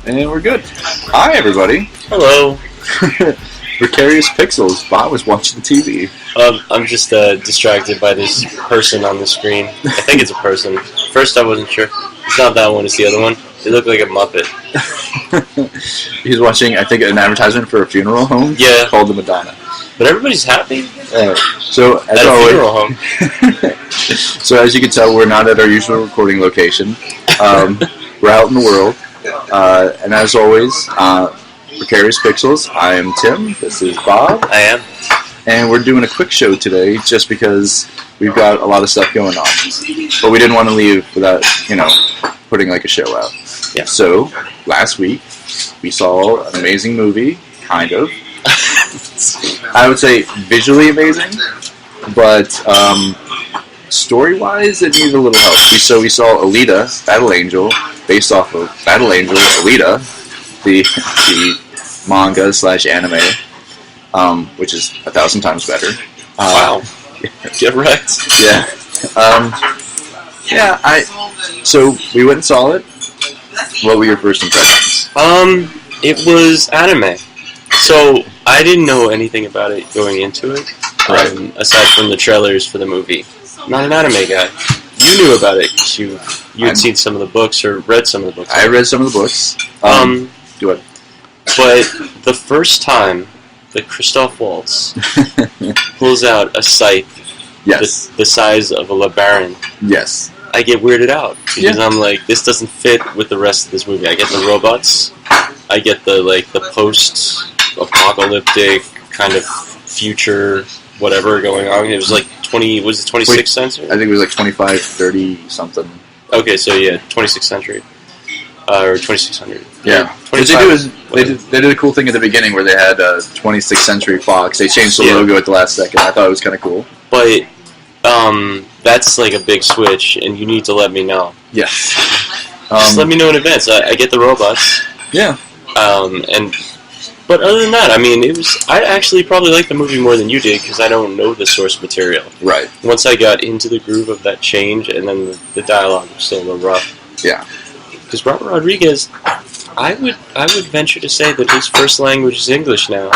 And we're good. Hi, everybody. Hello. Precarious Pixels. Bob was watching TV. I'm just distracted by this person on the screen. I think it's a person. First, I wasn't sure. It's not that one. It's the other one. They look like a Muppet. He's watching, I think, an advertisement for a funeral home. Yeah. Called the Madonna. But everybody's happy. So as At a always, funeral home. So as you can tell, we're not at our usual recording location. We're out in the world. And as always, Precarious Pixels, I am Tim, this is Bob. I am. And we're doing a quick show today just because we've got a lot of stuff going on. But we didn't want to leave without, putting like a show out. Yeah. So, last week, we saw an amazing movie, kind of. I would say visually amazing, but story-wise, it needed a little help. We saw Alita, Battle Angel, based off of Battle Angel, Alita, the manga/anime, which is 1,000 times better. Wow. Get wrecked. Yeah. So we went and saw it. What were your first impressions? It was anime. So I didn't know anything about it going into it, aside from the trailers for the movie. I'm not an anime guy. You knew about it because you had seen some of the books or read some of the books. I read some of the books. Go ahead. But the first time that Christoph Waltz pulls out a scythe Yes. the size of a LeBaron, Yes. I get weirded out because I'm like, this doesn't fit with the rest of this movie. I get the robots, I get the post-apocalyptic kind of future whatever going on. It was like 26th century? I think it was like 25, 30 something. Okay, so yeah, 26th century. Or 2600. Yeah. What they do is they did a cool thing at the beginning where they had 26th Century Fox. They changed the logo at the last second. I thought it was kind of cool. But that's like a big switch, and you need to let me know. Yes. Just let me know in advance. I get the robots. Yeah. But other than that, I mean, I actually probably like the movie more than you did because I don't know the source material. Right. Once I got into the groove of that change, and then the dialogue was still a little rough. Yeah. Because Robert Rodriguez, I would venture to say that his first language is English now.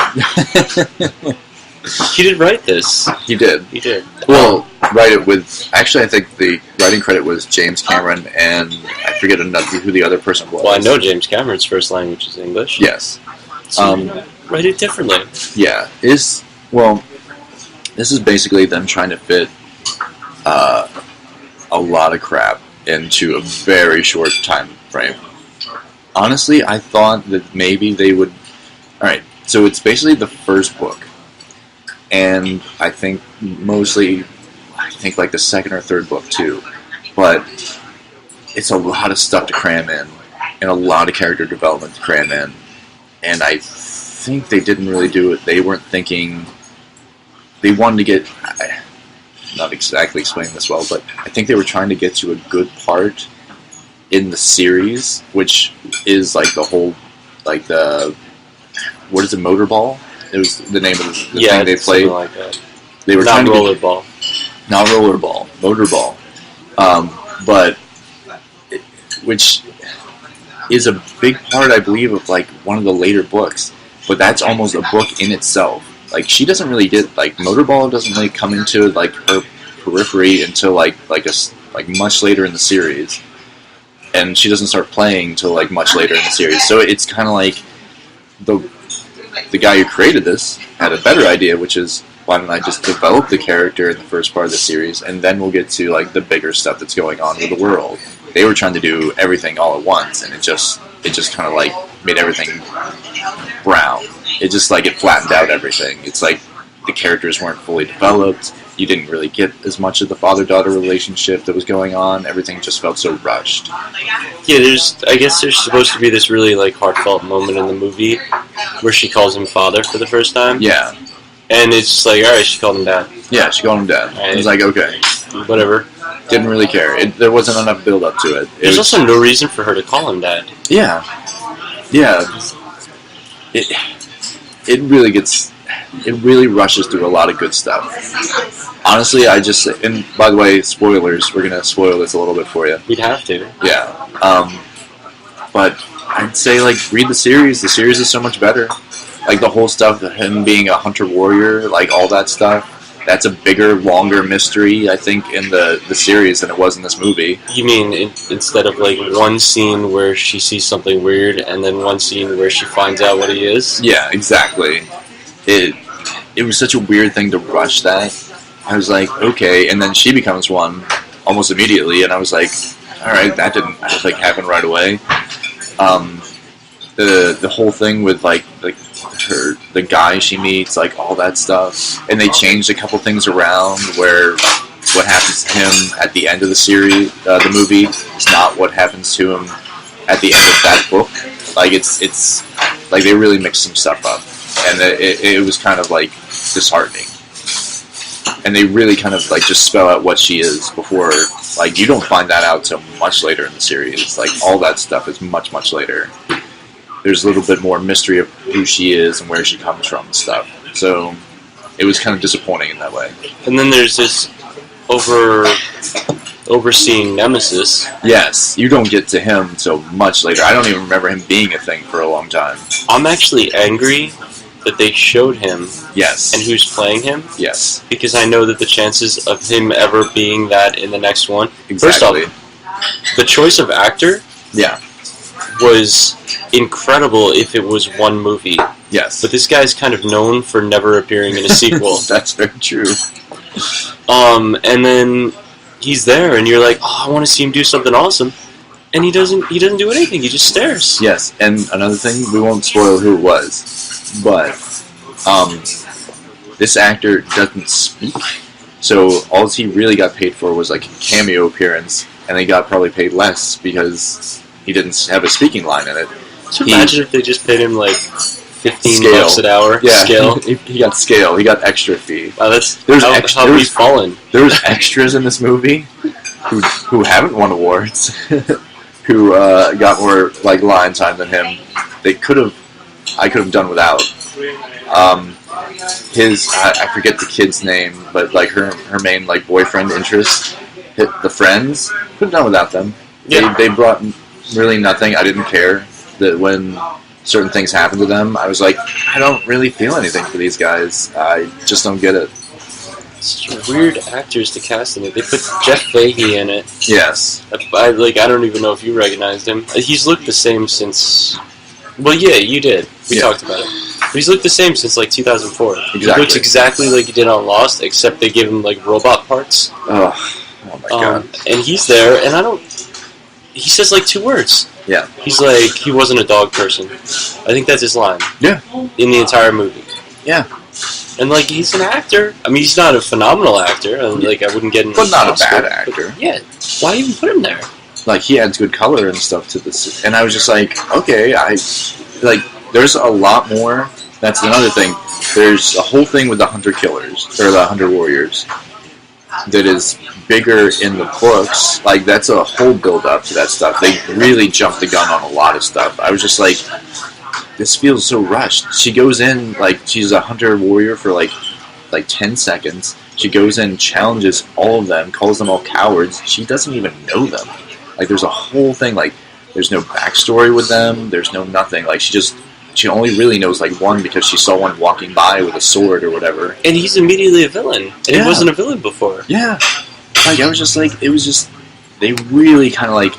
He did write this. He did. He did. Well, write it with... Actually, I think the writing credit was James Cameron, and I forget who the other person was. Well, I know James Cameron's first language is English. Yes. So write it differently. Yeah. This is basically them trying to fit a lot of crap into a very short time frame. Honestly, I thought that maybe they would... Alright, so it's basically the first book. And I think like the second or third book too. But it's a lot of stuff to cram in, and a lot of character development to cram in. And I think they didn't really do it. They weren't thinking... They wanted to get... not exactly explaining this well, but I think they were trying to get to a good part in the series, which is like the whole, like the... What is it, Motorball? It was the name of the thing they played. Like that. They were not rollerball. Not rollerball. Motorball. Which is a big part, I believe, of like one of the later books. But that's almost a book in itself. Like, she doesn't really get, like, Motorball doesn't really come into, like, her periphery until, like much later in the series. And she doesn't start playing until, like, much later in the series. So it's kind of like the guy who created this had a better idea, which is, why don't I just develop the character in the first part of the series, and then we'll get to, like, the bigger stuff that's going on with the world. They were trying to do everything all at once, and it just kind of, like, made everything brown. It just, like, it flattened out everything. It's like the characters weren't fully developed. You didn't really get as much of the father-daughter relationship that was going on. Everything just felt so rushed. Yeah, I guess there's supposed to be this really, like, heartfelt moment in the movie where she calls him father for the first time. Yeah. And it's just like, alright, she called him dad. Yeah, she called him dad. Right. It was like, okay. Whatever. Didn't really care. There wasn't enough build-up to it. There's also no reason for her to call him dad. Yeah. Yeah. It really gets... It really rushes through a lot of good stuff. Honestly, and by the way, spoilers, we're going to spoil this a little bit for you. We'd have to. Yeah. But I'd say like read the series. The series is so much better. Like the whole stuff, him being a hunter warrior, like all that stuff. That's a bigger, longer mystery, I think, in the series than it was in this movie. You mean instead of like one scene where she sees something weird and then one scene where she finds out what he is? Yeah, exactly. It was such a weird thing to rush that. I was like, okay, and then she becomes one almost immediately, and I was like, all right, that didn't like happen right away. The whole thing with like the guy she meets, like all that stuff, and they changed a couple things around where what happens to him at the end of the series, the movie, is not what happens to him at the end of that book. Like it's like they really mixed some stuff up, and it was kind of like disheartening. And they really kind of like just spell out what she is before, like you don't find that out till much later in the series. Like all that stuff is much later. There's a little bit more mystery of who she is and where she comes from and stuff. So it was kind of disappointing in that way. And then there's this overseeing nemesis. Yes, you don't get to him till much later. I don't even remember him being a thing for a long time. I'm actually angry that they showed him. Yes. And who's playing him. Yes. Because I know that the chances of him ever being that in the next one... Exactly. First off, the choice of actor... Yeah. ...was incredible if it was one movie. Yes. But this guy's kind of known for never appearing in a sequel. That's very true. And then he's there, and you're like, oh, I want to see him do something awesome. And he doesn't do anything. He just stares. Yes, and another thing, we won't spoil who it was, but this actor doesn't speak, so all he really got paid for was like a cameo appearance, and they got probably paid less because he didn't have a speaking line in it. Could you imagine if they just paid him like $15 scale. An hour? Yeah, Scale? he got scale. He got extra fee. Wow, that's how we've fallen. There was extras in this movie who haven't won awards, who got more like line time than him. I could have done without. I forget the kid's name, but like her main like boyfriend interest, the friends, could have done without them. Yeah. They brought really nothing. I didn't care that when certain things happened to them. I was like, I don't really feel anything for these guys. I just don't get it. Such weird actors to cast in it. They put Jeff Fahey in it. Yes. I don't even know if you recognized him. He's looked the same since... Well, yeah, you did. We talked about it. But he's looked the same since, like, 2004. Exactly. He looks exactly like he did on Lost, except they give him, like, robot parts. Oh my god. And he's there, and he says, like, 2 words. Yeah. He's like, he wasn't a dog person. I think that's his line. Yeah. In the entire movie. Yeah. And, like, he's an actor. I mean, he's not a phenomenal actor. Like, I wouldn't get him. But not a bad actor. Yeah. Why even put him there? Like, he adds good color and stuff to this. And I was just like, okay, there's a lot more. That's another thing. There's a whole thing with the hunter-killers, or the hunter-warriors, that is bigger in the books. Like, that's a whole build-up to that stuff. They really jumped the gun on a lot of stuff. I was just like, this feels so rushed. She goes in, like, she's a hunter-warrior for, like 10 seconds. She goes in, challenges all of them, calls them all cowards. She doesn't even know them. Like, there's a whole thing, like, there's no backstory with them. There's no nothing. Like, she only really knows, like, one because she saw one walking by with a sword or whatever. And he's immediately a villain. And he wasn't a villain before. Yeah. Like, I was just like, it was just, they really kind of, like,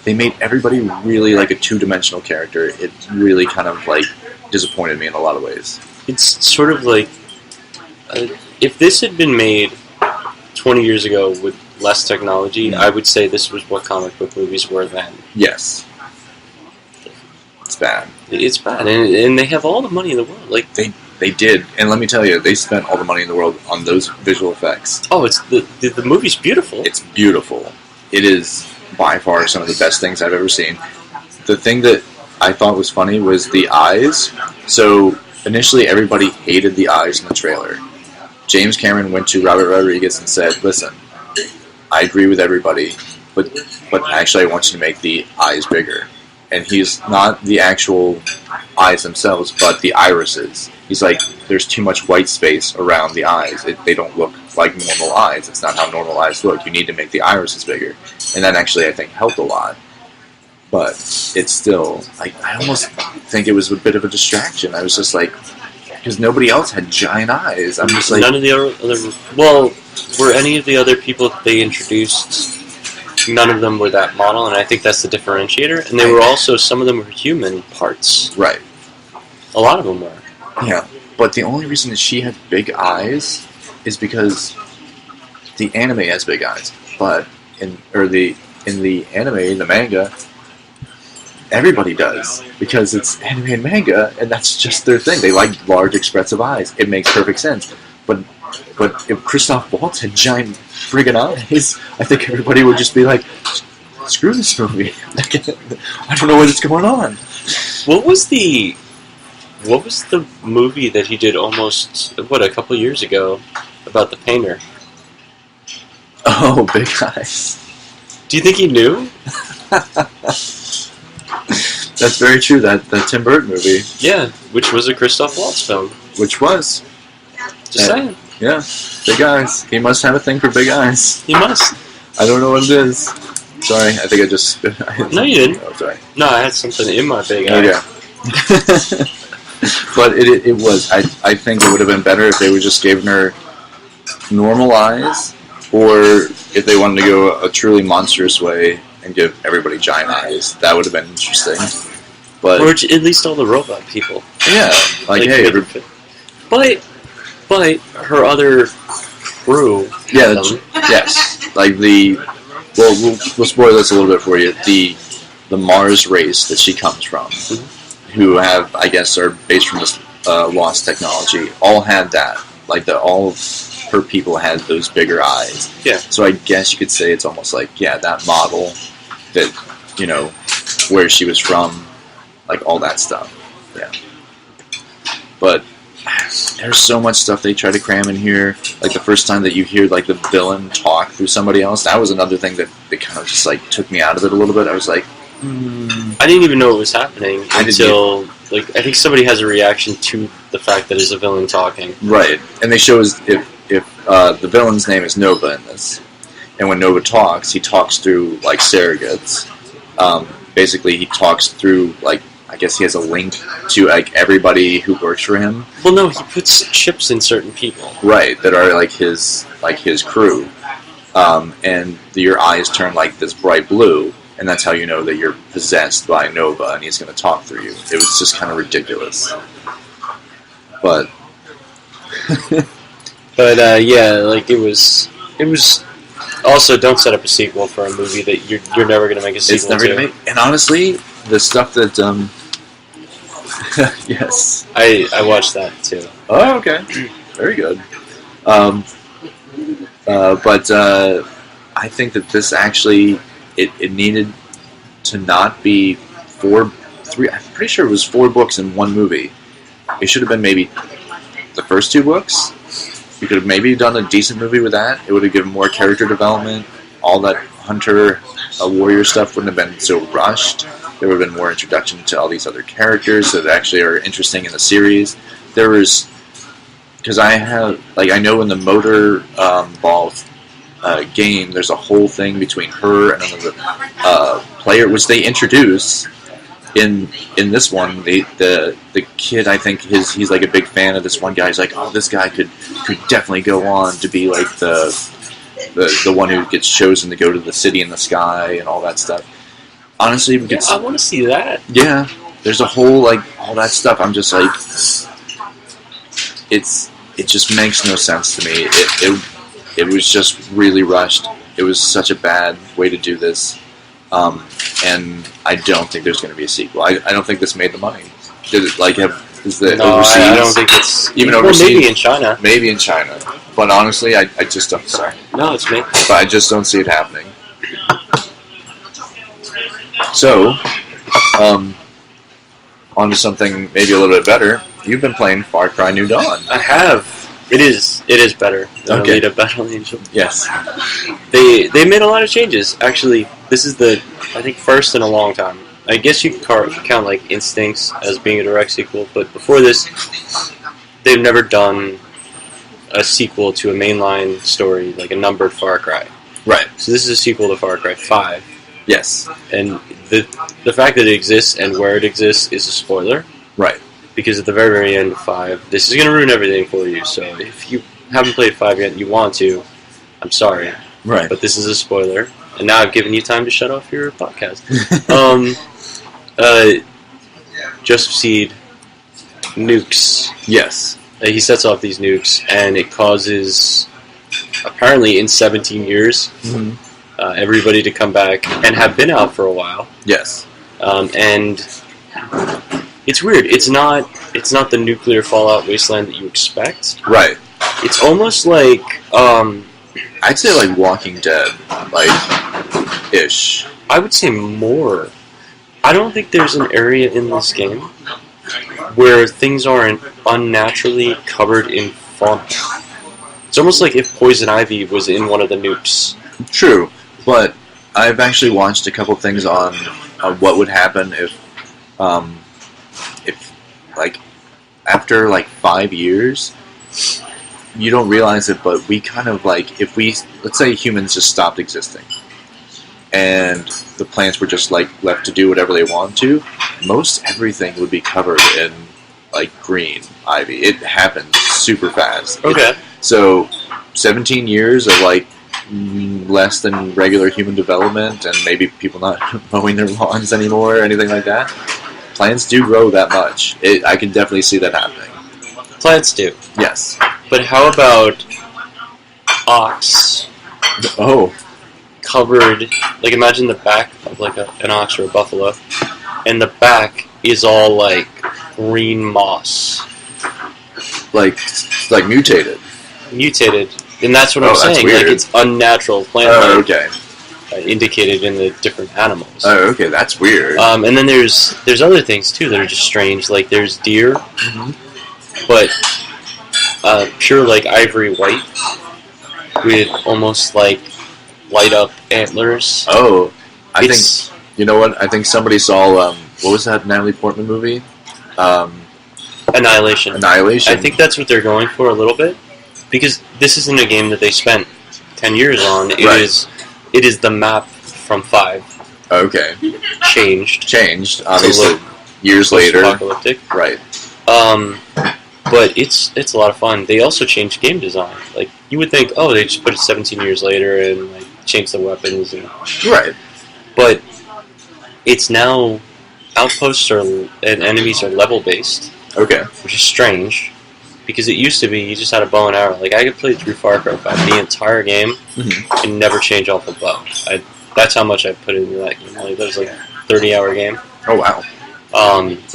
they made everybody really, like, a two-dimensional character. It really kind of, like, disappointed me in a lot of ways. It's sort of like, if this had been made 20 years ago with less technology, I would say this was what comic book movies were then. Yes. It's bad. It's bad, and they have all the money in the world. Like they did, and let me tell you, they spent all the money in the world on those visual effects. Oh, it's the movie's beautiful. It's beautiful. It is by far some of the best things I've ever seen. The thing that I thought was funny was the eyes. So initially, everybody hated the eyes in the trailer. James Cameron went to Robert Rodriguez and said, "Listen, I agree with everybody, but actually, I want you to make the eyes bigger." And he's not the actual eyes themselves, but the irises. He's like, there's too much white space around the eyes. They don't look like normal eyes. It's not how normal eyes look. You need to make the irises bigger. And that actually, I think, helped a lot. but it's still like I almost think it was a bit of a distraction. I was just like, because nobody else had giant eyes. I'm just like, none of the other. Well, were any of the other people that they introduced? None of them were that model, and I think that's the differentiator. And they were also, some of them were human parts. right. A lot of them were. Yeah, but the only reason that she had big eyes is because the anime has big eyes. But in the anime, the manga, everybody does, because it's anime and manga, and that's just their thing. They like large, expressive eyes. It makes perfect sense. But if Christoph Waltz had giant friggin' eyes, I think everybody would just be like, screw this movie. I don't know what's going on. What was the movie that he did almost, a couple years ago about the painter? Oh, big eyes. Do you think he knew? That's very true, that Tim Burton movie. Yeah, which was a Christoph Waltz film. Which was. Just saying. Yeah, big eyes. He must have a thing for big eyes. He must. I don't know what it is. Sorry, I think I just... No, you didn't. Oh, sorry. No, I had something in my big eye. Oh, yeah. But it was... I think it would have been better if they would just given her normal eyes, or if they wanted to go a truly monstrous way and give everybody giant eyes. That would have been interesting. But or at least all the robot people. yeah, like hey, but her other crew. Yeah, yes, like we'll spoil this a little bit for you. The Mars race that she comes from, who have, I guess, are based from this lost technology, all had that. Like all of her people had those bigger eyes. Yeah. So I guess you could say it's almost like that model that where she was from, like all that stuff. Yeah. But there's so much stuff they try to cram in here. Like the first time that you hear like the villain talk through somebody else, that was another thing that kind of just like took me out of it a little bit. I was like, I didn't even know what was happening until I think somebody has a reaction to the fact that it's a villain talking. Right, and they show if the villain's name is Nova in this, and when Nova talks, he talks through like surrogates. Basically, he talks through like. I guess he has a link to like everybody who works for him. Well, no, he puts chips in certain people. Right, that are like his crew, and your eyes turn like this bright blue, and that's how you know that you're possessed by Nova, and he's going to talk through you. It was just kind of ridiculous, but yeah, like it was. Also, don't set up a sequel for a movie that you're never going to make a sequel to. It's never going to make. And honestly, the stuff that yes, I watched that too. Oh, okay, very good. But I think that this actually it needed to not be three. I'm pretty sure it was 4 books in one movie. It should have been maybe the first 2 books. You could have maybe done a decent movie with that. It would have given more character development. All that hunter, warrior stuff wouldn't have been so rushed. There would have been more introduction to all these other characters that actually are interesting in the series. There was, because I know in the motor ball game, there's a whole thing between her and another player, which they introduce in this one. The kid, I think he's like a big fan of this one guy. He's like, oh, this guy could definitely go on to be like the one who gets chosen to go to the city in the sky and all that stuff. Honestly, I want to see that. Yeah, there's a whole like all that stuff. I'm just like, it just makes no sense to me. It was just really rushed. It was such a bad way to do this, and I don't think there's going to be a sequel. I don't think this made the money. Did it like have? Is the overseas? I don't think it's even overseas. Maybe in China. Maybe in China, but honestly, I just don't. Sorry. No, it's me. But I just don't see it happening. So, on to something maybe a little bit better. You've been playing Far Cry New Dawn. I have. It is better than Alita Battle Angel. Yes. They made a lot of changes. Actually, this is I think first in a long time. I guess you could count like Instincts as being a direct sequel, but before this, they've never done a sequel to a mainline story, like a numbered Far Cry. Right. So this is a sequel to Far Cry 5. Yes. And the fact that it exists and where it exists is a spoiler. Right. Because at the very, very end of 5, this is going to ruin everything for you. So if you haven't played 5 yet and you want to, I'm sorry. Right. But this is a spoiler. And now I've given you time to shut off your podcast. Joseph Seed nukes. Yes. He sets off these nukes, and it causes, apparently in 17 years, everybody to come back and have been out for a while. Yes. And it's weird. It's not the nuclear fallout wasteland that you expect. Right. It's almost like I'd say like Walking Dead, like ish. I would say more. I don't think there's an area in this game where things aren't unnaturally covered in fauna. It's almost like if Poison Ivy was in one of the nukes. True, but I've actually watched a couple things on what would happen if like after like 5 years, you don't realize it, but we kind of like if we let's say humans just stopped existing, and the plants were just like left to do whatever they want to, most everything would be covered in like green ivy. It happens super fast. Okay. So 17 years of like less than regular human development, and maybe people not mowing their lawns anymore or anything like that. Plants do grow that much. I can definitely see that happening. Plants do. Yes. But how about ox? Oh. Covered, like imagine the back of like an ox or a buffalo, and the back is all like green moss. Like mutated. Mutated. And that's what I'm that's saying. weird. Like it's unnatural plant life, okay. Indicated in the different animals. Oh, okay, that's weird. And then there's other things too that are just strange. Like there's deer, but pure like ivory white with almost like light up antlers. Oh, I think you know what? I think somebody saw what was that Natalie Portman movie? Annihilation. Annihilation. I think that's what they're going for a little bit, because this isn't a game that they spent 10 years on. It is the map from 5. Okay. Changed. Obviously, years later. Apocalyptic. Right. But it's a lot of fun. They also changed game design. Like you would think, oh, they just put it 17 years later and like changed the weapons and right. But it's now outposts and enemies are level based. Okay. Which is strange, because it used to be you just had a bow and arrow. Like I could play through Far Cry 5 the entire game and never change off a bow. That's how much I put into that game. Like that was like a 30-hour game. Oh wow.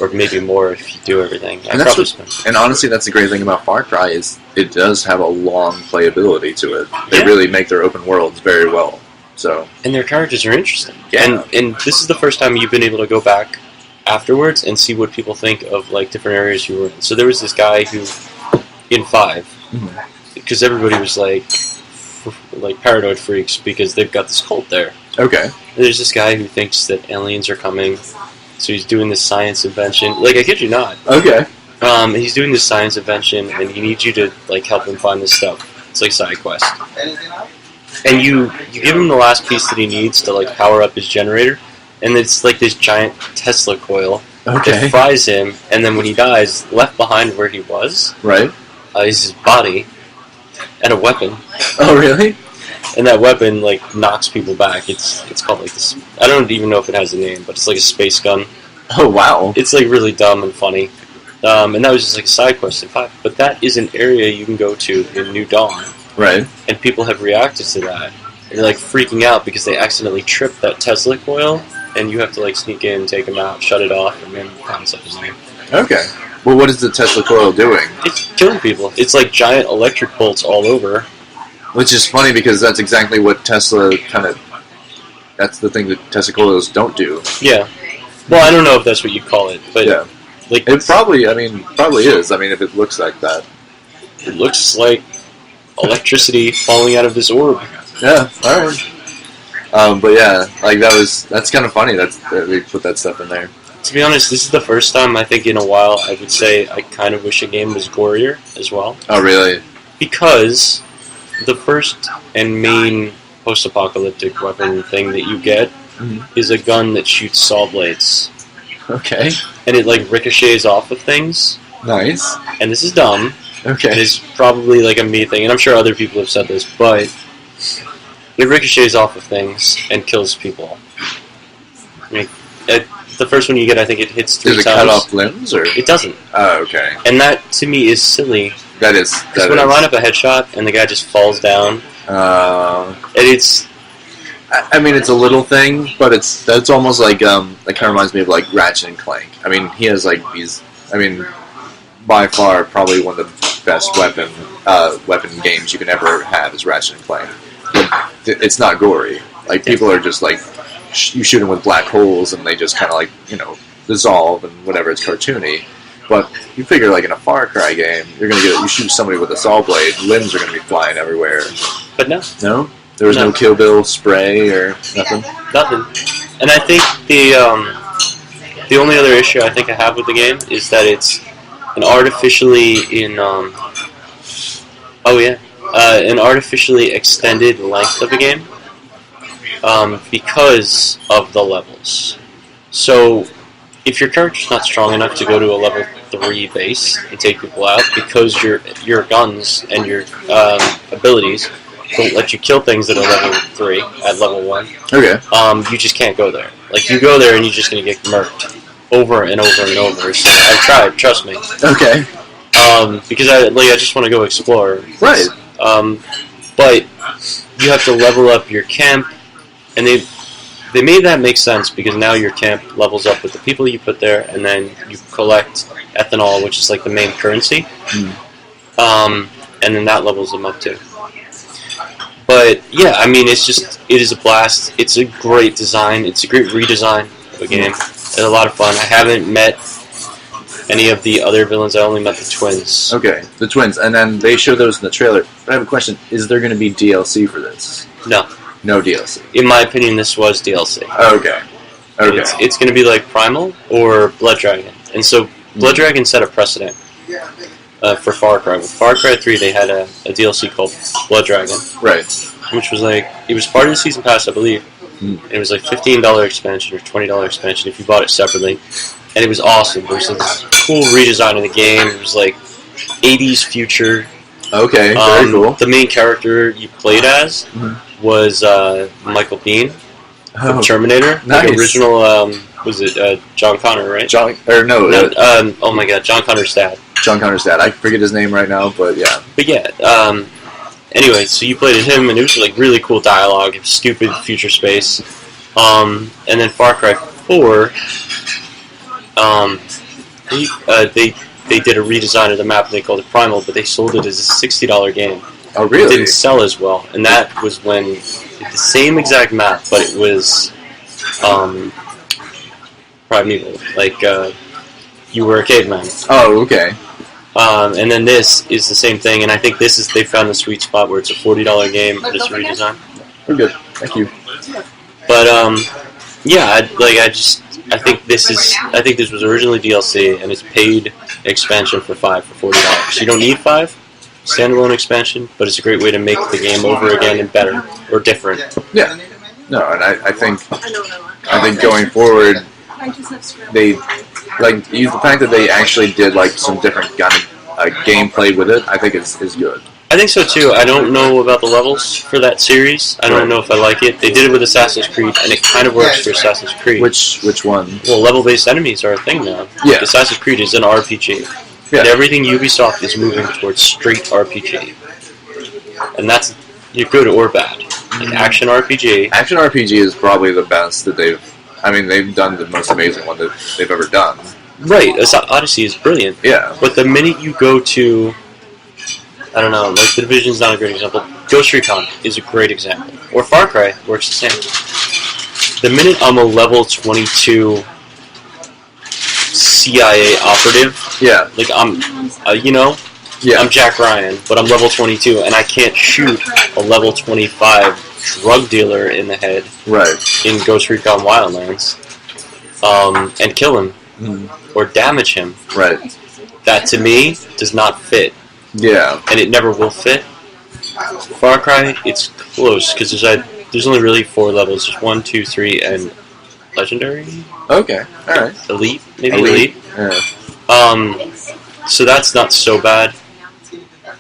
Or maybe more if you do everything. And honestly, that's the great thing about Far Cry is it does have a long playability to it. They really make their open worlds very well. So and their characters are interesting. Yeah. And this is the first time you've been able to go back afterwards and see what people think of like different areas you were in. So there was this guy who in 5, because everybody was like paranoid freaks because they've got this cult there. Okay. And there's this guy who thinks that aliens are coming. So he's doing this science invention. Like, I kid you not. Okay. He's doing this science invention, and he needs you to, like, help him find this stuff. It's like side quest. And you give him the last piece that he needs to, like, power up his generator, and it's, like, this giant Tesla coil that fries him, and then when he dies, left behind where he was is his body and a weapon. Oh, really? And that weapon, like, knocks people back. It's called, like, this... I don't even know if it has a name, but it's like a space gun. Oh, wow. It's, like, really dumb and funny. And that was just, like, a side quest in 5. But that is an area you can go to in New Dawn. Right. And people have reacted to that. And they're, like, freaking out because they accidentally tripped that Tesla coil, and you have to, like, sneak in, take him out, shut it off, and then find stuff his name. Okay. Well, what is the Tesla coil doing? It's killing people. It's, like, giant electric bolts all over. Which is funny because that's exactly what Tesla that's the thing that Tesla coils don't do. Yeah. Well, I don't know if that's what you call it, but yeah. Like it probably is. I mean, if it looks like that. It looks like electricity falling out of this orb. Yeah, alright. But yeah, like that's kind of funny that we put that stuff in there. To be honest, this is the first time I think in a while I would say I kind of wish a game was gorier as well. Oh, really? Because the first and main post-apocalyptic weapon thing that you get is a gun that shoots saw blades. Okay. And it, like, ricochets off of things. Nice. And this is dumb. Okay. And it's probably, like, a me thing. And I'm sure other people have said this, but it ricochets off of things and kills people. I mean, the first one you get, I think it hits 3 times. Does it cut off limbs, or? It doesn't. Oh, okay. And that, to me, is silly. That is. Because when I line up a headshot and the guy just falls down, and it's... I mean, it's a little thing, but that's almost like, that kind of reminds me of, like, Ratchet and Clank. I mean, he has, like, these, I mean, by far, probably one of the best weapon games you can ever have is Ratchet and Clank. But it's not gory. Like, people are just, like, you shoot them with black holes, and they just kind of, like, you know, dissolve, and whatever, it's cartoony. But you figure, like, in a Far Cry game, you shoot somebody with a saw blade, limbs are going to be flying everywhere. But no. No? There was no Kill Bill spray or nothing? Nothing. And I think the only other issue I think I have with the game is that it's an artificially an artificially extended length of a game because of the levels. So if your character's not strong enough to go to a level 3 base and take people out because your guns and your abilities don't let you kill things that are level 3 at level 1. Okay. You just can't go there. Like, you go there and you're just going to get murked over and over and over. So I've tried, trust me. Okay. Because I just want to go explore. Right. But you have to level up your camp, and they made that make sense because now your camp levels up with the people you put there, and then you collect ethanol, which is like the main currency. And then that levels them up too. But yeah, I mean, it is a blast. It's a great design. It's a great redesign of a game. It's a lot of fun. I haven't met any of the other villains. I only met the twins. Okay, the twins, and then they show those in the trailer. But I have a question: is there going to be DLC for this? No. No DLC. In my opinion, this was DLC. Okay. Okay. It's going to be like Primal or Blood Dragon, and so Blood Dragon set a precedent for Far Cry. With Far Cry 3, they had a DLC called Blood Dragon. Right. Which was like, it was part of the season pass, I believe. And it was like $15 expansion or $20 expansion if you bought it separately. And it was awesome. It was this cool redesign of the game. It was like 80s future. Okay, very cool. The main character you played as was Michael Biehn from Terminator. Nice. The original, was it John Connor, right? John Connor's dad. John Connor's dad. I forget his name right now, but yeah. But yeah, anyway, so you played as him, and it was like really cool dialogue, stupid future space. And then Far Cry 4, they did a redesign of the map, and they called it Primal, but they sold it as a $60 game. Oh, really? It didn't sell as well, and that was when the same exact map, but it was primeval, like you were a caveman. Oh, okay. And then this is the same thing, and I think they found the sweet spot where it's a $40 game, this redesign. We're good. Thank you. But yeah, I think this was originally DLC, and it's paid expansion for $40. You don't need 5 standalone expansion, but it's a great way to make the game over again and better or different. Yeah. No, and I think going forward, they the fact that they actually did like some different kind of gameplay with it, I think is good. I think so too. I don't know about the levels for that series. I don't know if I like it. They did it with Assassin's Creed, and it kind of works for Assassin's Creed. Which one? Well, level-based enemies are a thing now. Yeah. Assassin's Creed is an RPG. Yeah. And everything Ubisoft is moving towards straight RPG. And that's, you're good or bad. Like action RPG. Action RPG is probably the best that they've done the most amazing one that they've ever done. Right. Odyssey is brilliant. Yeah. But the minute you go to, I don't know, like The Division's not a great example. Ghost Recon is a great example. Or Far Cry works the same. The minute I'm a level 22 CIA operative, yeah, like I'm, yeah, I'm Jack Ryan, but I'm level 22, and I can't shoot a level 25 drug dealer in the head, right, in Ghost Recon Wildlands, and kill him or damage him. Right. That to me does not fit. Yeah, and it never will fit. Far Cry, it's close because There's only really 4 levels. There's 1, 2, 3, and Legendary? Okay, alright. Elite? Maybe Elite? Yeah. So that's not so bad.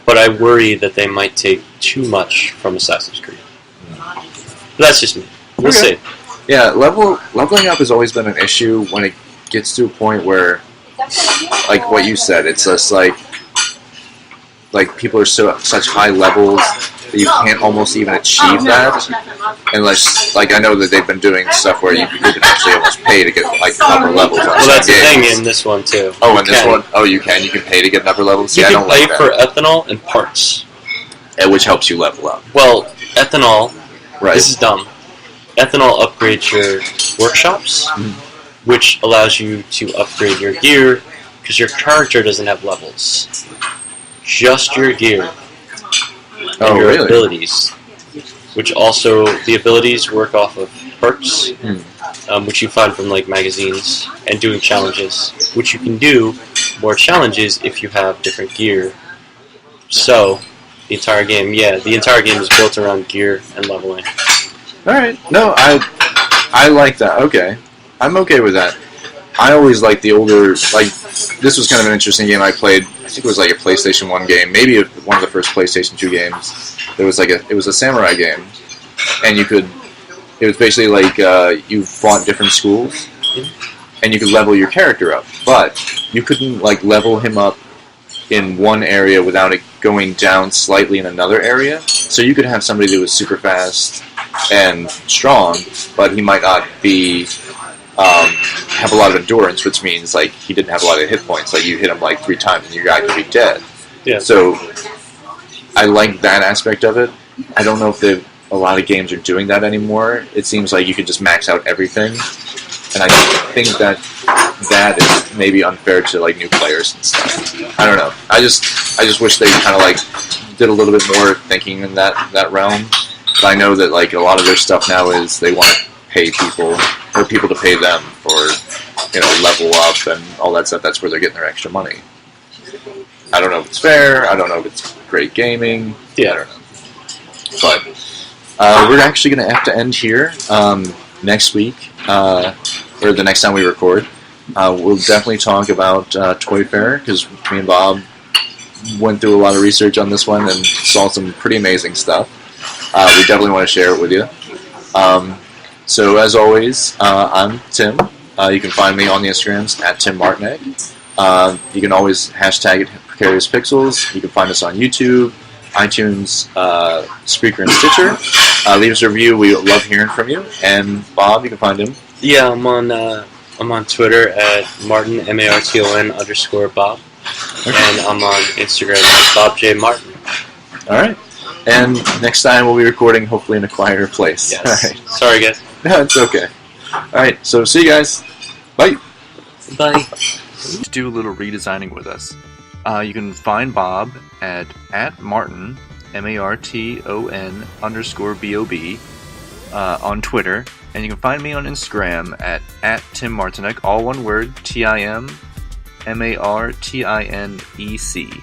But I worry that they might take too much from Assassin's Creed. But that's just me. We'll see. Yeah, leveling up has always been an issue when it gets to a point where, like what you said, it's just like people are such high levels that you can't almost even achieve that unless, like, I know that they've been doing stuff where you can actually almost pay to get like upper levels. Well, that's the thing in this one too. Oh, in this one, you can pay to get upper levels. You can pay for ethanol and parts, which helps you level up. Well, ethanol. Right. This is dumb. Ethanol upgrades your workshops, which allows you to upgrade your gear because your character doesn't have levels. Just your gear. And your abilities. Which also, the abilities work off of perks, which you find from like magazines, and doing challenges, which you can do more challenges if you have different gear. So, the entire game is built around gear and leveling. Alright, no, I like that, okay. I'm okay with that. I always liked the older, like, this was kind of an interesting game I played. I think it was like a PlayStation 1 game, maybe one of the first PlayStation 2 games. It was a samurai game, and it was basically like you fought different schools, and you could level your character up, but you couldn't like level him up in one area without it going down slightly in another area. So you could have somebody that was super fast and strong, but he might not be have a lot of endurance, which means like he didn't have a lot of hit points. Like you hit him like 3 times and your guy could be dead. Yeah. So I like that aspect of it. I don't know if a lot of games are doing that anymore. It seems like you can just max out everything, and I think that is maybe unfair to like new players and stuff. I don't know. I just wish they kind of like did a little bit more thinking in that realm. But I know that like a lot of their stuff now is they want to pay people or people to pay them for level up and all that stuff. That's where they're getting their extra money. I don't know if it's fair. I don't know if it's great gaming. Yeah. I don't know. But we're actually going to have to end here next week, or the next time we record. We'll definitely talk about Toy Fair, because me and Bob went through a lot of research on this one and saw some pretty amazing stuff. We definitely want to share it with you. So as always, I'm Tim. You can find me on the Instagrams at Tim Martinek. You can always hashtag it Precarious Pixels. You can find us on YouTube, iTunes, Spreaker, and Stitcher. Leave us a review. We love hearing from you. And Bob, you can find him. Yeah, I'm on Twitter at Martin MARTON_Bob, and I'm on Instagram at Bob J Martin. All right. And next time we'll be recording hopefully in a quieter place. Yes. All right. Sorry, guys. No, it's okay. All right. So see you guys. Bye. Bye. To do a little redesigning with us, you can find Bob at Martin MARTON_BOB on Twitter, and you can find me on Instagram at Tim Martinek, all one word, TIMMARTINEC.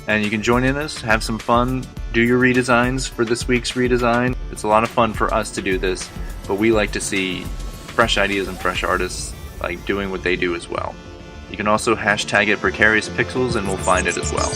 And you can join in us, have some fun, do your redesigns for this week's redesign. It's a lot of fun for us to do this, but we like to see fresh ideas and fresh artists like doing what they do as well. You can also hashtag it Precarious Pixels and we'll find it as well.